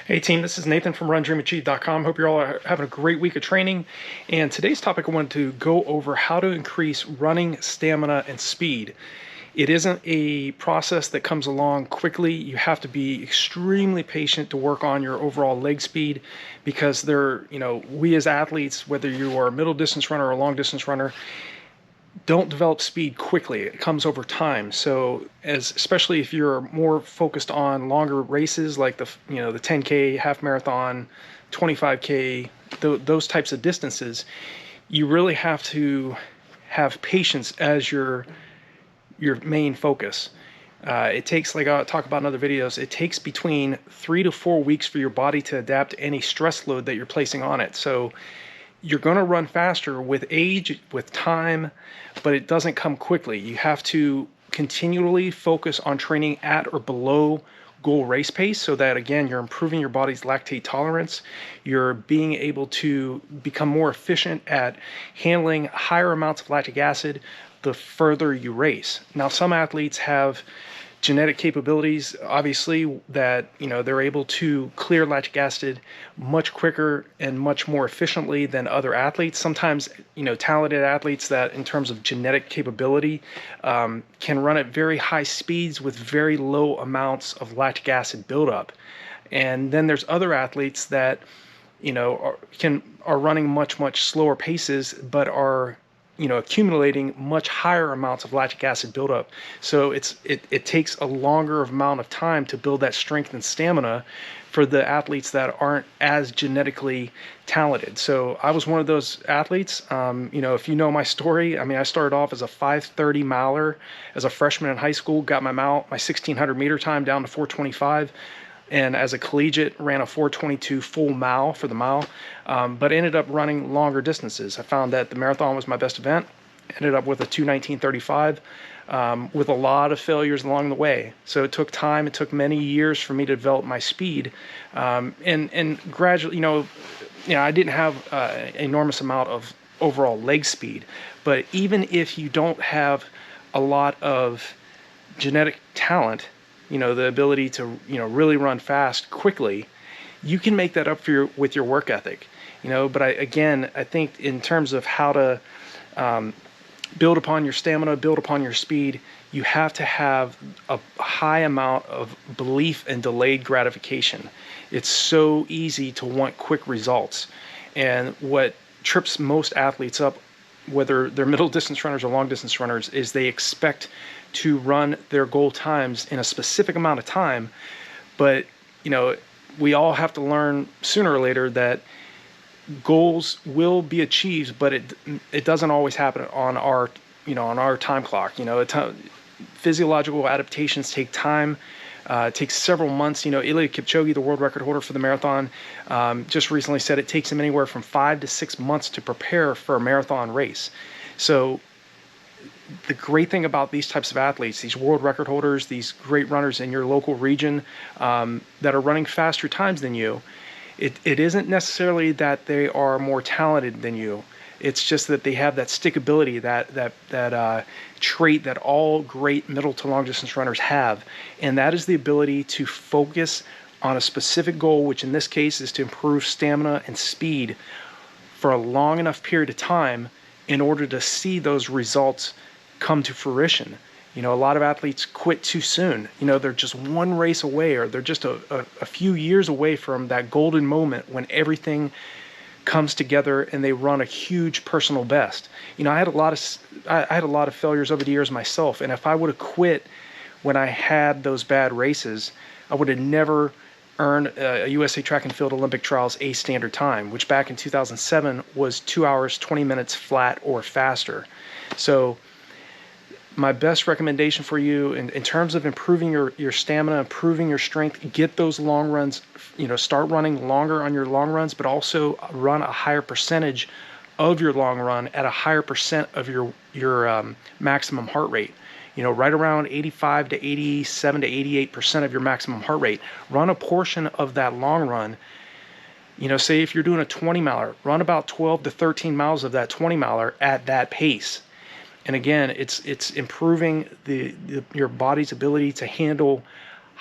Hey team, this is Nathan from RunDreamAchieve.com. Hope you're all having a great week of training. And today's topic, I wanted to go over how to increase running stamina and speed. It isn't a process that comes along quickly. You have to be extremely patient to work on your overall leg speed because we as athletes, whether you are a middle distance runner or a long distance runner, don't develop speed quickly. It comes over time. So especially if you're more focused on longer races like the 10K, half marathon, 25K, those types of distances, you really have to have patience as your main focus. It takes, like I'll talk about in other videos, it takes between 3 to 4 weeks for your body to adapt to any stress load that you're placing on it. So you're going to run faster with age, with time, but it doesn't come quickly. You have to continually focus on training at or below goal race pace so that, again, you're improving your body's lactate tolerance. You're being able to become more efficient at handling higher amounts of lactic acid the further you race. Now, some athletes have genetic capabilities, obviously, that they're able to clear lactic acid much quicker and much more efficiently than other athletes. Sometimes talented athletes that, in terms of genetic capability, can run at very high speeds with very low amounts of lactic acid buildup. And then there's other athletes that are running much slower paces, but are accumulating much higher amounts of lactic acid buildup. So it takes a longer amount of time to build that strength and stamina for the athletes that aren't as genetically talented. So I was one of those athletes. If you know my story, I started off as a 5:30 miler as a freshman in high school, got my 1600 meter time down to 4:25. And as a collegiate, ran a 4:22 full mile for the mile, but ended up running longer distances. I found that the marathon was my best event. Ended up with a 2:19:35, with a lot of failures along the way. So it took time. It took many years for me to develop my speed, and gradually, I didn't have an enormous amount of overall leg speed. But even if you don't have a lot of genetic talent, the ability to, really run fast quickly, you can make that up with your work ethic, but I think in terms of how to build upon your stamina, build upon your speed, you have to have a high amount of belief and delayed gratification. It's so easy to want quick results. And what trips most athletes up, whether they're middle distance runners or long distance runners, is they expect to run their goal times in a specific amount of time. But, we all have to learn sooner or later that goals will be achieved, but it doesn't always happen on our time clock. Physiological adaptations take time. It takes several months. Eliud Kipchoge, the world record holder for the marathon, just recently said it takes him anywhere from 5 to 6 months to prepare for a marathon race. So the great thing about these types of athletes, these world record holders, these great runners in your local region that are running faster times than you, it isn't necessarily that they are more talented than you. It's just that they have that stickability, that trait that all great middle to long distance runners have. And that is the ability to focus on a specific goal, which in this case is to improve stamina and speed for a long enough period of time in order to see those results come to fruition. A lot of athletes quit too soon. They're just one race away, or they're just a few years away from that golden moment when everything comes together and they run a huge personal best. I had a lot of failures over the years myself, and if I would have quit when I had those bad races, I would have never earned a USA Track and Field Olympic Trials A standard time, which back in 2007 was 2 hours 20 minutes flat or faster. So my best recommendation for you in terms of improving your stamina, improving your strength, get those long runs, start running longer on your long runs, but also run a higher percentage of your long run at a higher percent of your maximum heart rate. Right around 85 to 87 to 88% of your maximum heart rate. Run a portion of that long run. Say if you're doing a 20 miler, run about 12 to 13 miles of that 20 miler at that pace. And again, it's improving your body's ability to handle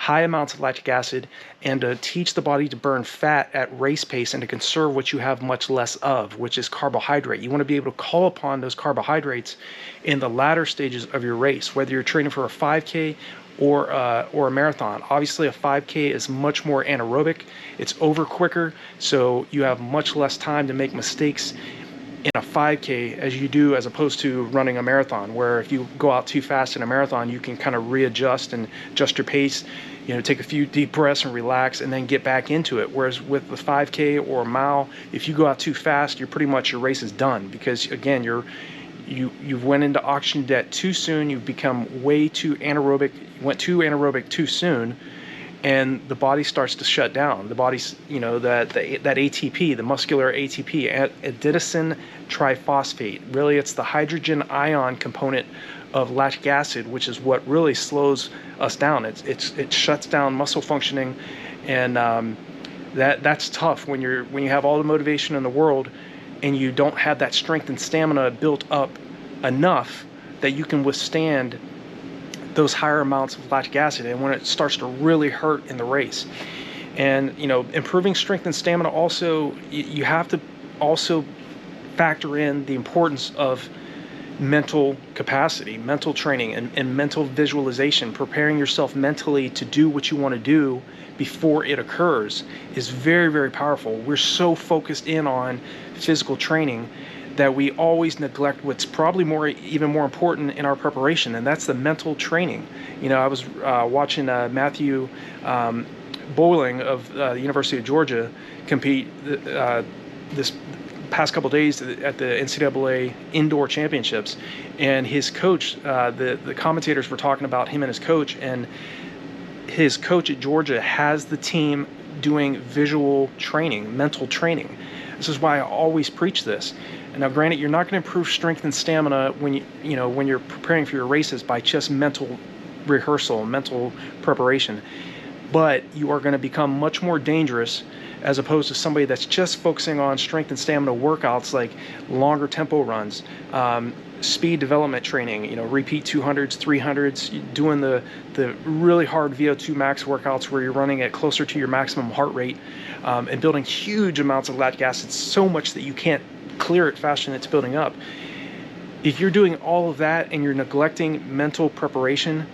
high amounts of lactic acid and to teach the body to burn fat at race pace and to conserve what you have much less of, which is carbohydrate. You want to be able to call upon those carbohydrates in the latter stages of your race, whether you're training for a 5K or a marathon. Obviously, a 5K is much more anaerobic. It's over quicker, so you have much less time to make mistakes in a 5K as you do as opposed to running a marathon, where if you go out too fast in a marathon, you can kind of readjust and adjust your pace, take a few deep breaths and relax and then get back into it. Whereas with the 5K or a mile, if you go out too fast, you're pretty much, your race is done, because again, you've went into oxygen debt too soon. You've become way too anaerobic, went too anaerobic too soon, and the body starts to shut down. The body's, that ATP, the muscular ATP, adenosine triphosphate. Really, it's the hydrogen ion component of lactic acid, which is what really slows us down. It shuts down muscle functioning, and that's tough when you have all the motivation in the world and you don't have that strength and stamina built up enough that you can withstand those higher amounts of lactic acid, and when it starts to really hurt in the race. And improving strength and stamina, also you have to also factor in the importance of mental capacity, mental training, and mental visualization. Preparing yourself mentally to do what you want to do before it occurs is very, very powerful. We're so focused in on physical training that we always neglect what's probably even more important in our preparation, and that's the mental training. I was watching Matthew Bowling of the University of Georgia compete this past couple days at the NCAA Indoor Championships, and his coach, the commentators were talking about him and his coach, and his coach at Georgia has the team doing visual training, mental training. This is why I always preach this. And now, granted, you're not going to improve strength and stamina when when you're preparing for your races by just mental rehearsal, mental preparation, but you are going to become much more dangerous as opposed to somebody that's just focusing on strength and stamina workouts like longer tempo runs, speed development training, repeat 200s, 300s, doing the really hard VO2 max workouts where you're running at closer to your maximum heart rate, and building huge amounts of lactic acid, so much that you can't clear it faster than it's building up. If you're doing all of that and you're neglecting mental preparation,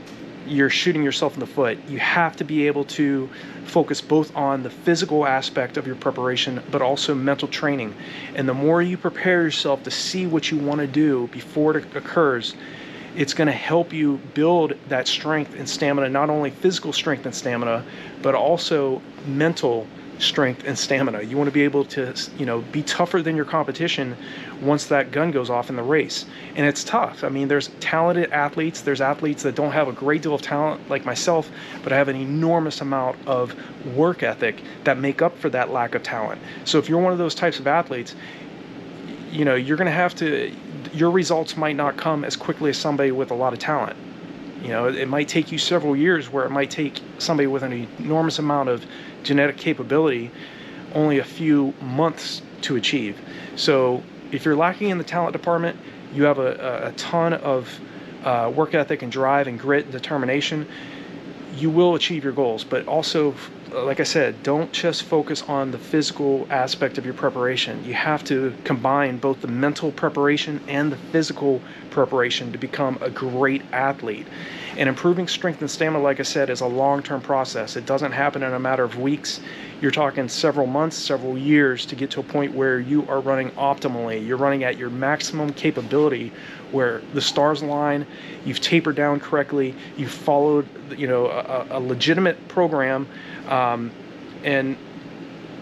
you're shooting yourself in the foot. You have to be able to focus both on the physical aspect of your preparation, but also mental training. And the more you prepare yourself to see what you want to do before it occurs, it's going to help you build that strength and stamina, not only physical strength and stamina, but also mental strength and stamina. You want to be able to, be tougher than your competition once that gun goes off in the race. And it's tough. I mean, there's talented athletes. There's athletes that don't have a great deal of talent like myself, but I have an enormous amount of work ethic that make up for that lack of talent. So if you're one of those types of athletes, you're going to have to, your results might not come as quickly as somebody with a lot of talent. It might take you several years, where it might take somebody with an enormous amount of genetic capability only a few months to achieve. So if you're lacking in the talent department, you have a ton of work ethic and drive and grit and determination, you will achieve your goals. But also, like I said, don't just focus on the physical aspect of your preparation. You have to combine both the mental preparation and the physical preparation to become a great athlete. And improving strength and stamina, like I said, is a long-term process. It doesn't happen in a matter of weeks. You're talking several months, several years to get to a point where you are running optimally. You're running at your maximum capability, where the stars align, you've tapered down correctly, you've followed a legitimate program, and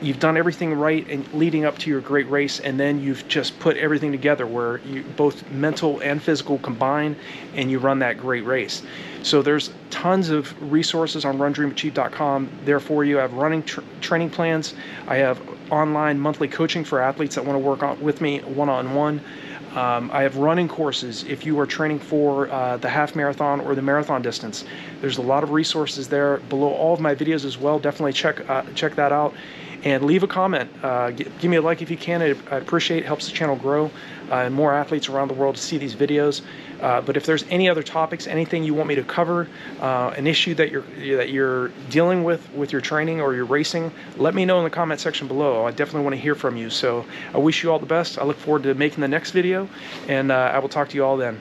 you've done everything right and leading up to your great race, and then you've just put everything together where you both mental and physical combine, and you run that great race. So there's tons of resources on RunDreamAchieve.com there for you. I have running training plans. I have online monthly coaching for athletes that want to work on with me one-on-one. I have running courses if you are training for the half marathon or the marathon distance. There's a lot of resources there below all of my videos as well. Definitely check that out. and leave a comment. Give me a like if you can. I appreciate it. Helps the channel grow and more athletes around the world to see these videos. But if there's any other topics, anything you want me to cover, an issue that you're dealing with your training or your racing, let me know in the comment section below. I definitely want to hear from you. So I wish you all the best. I look forward to making the next video, and I will talk to you all then.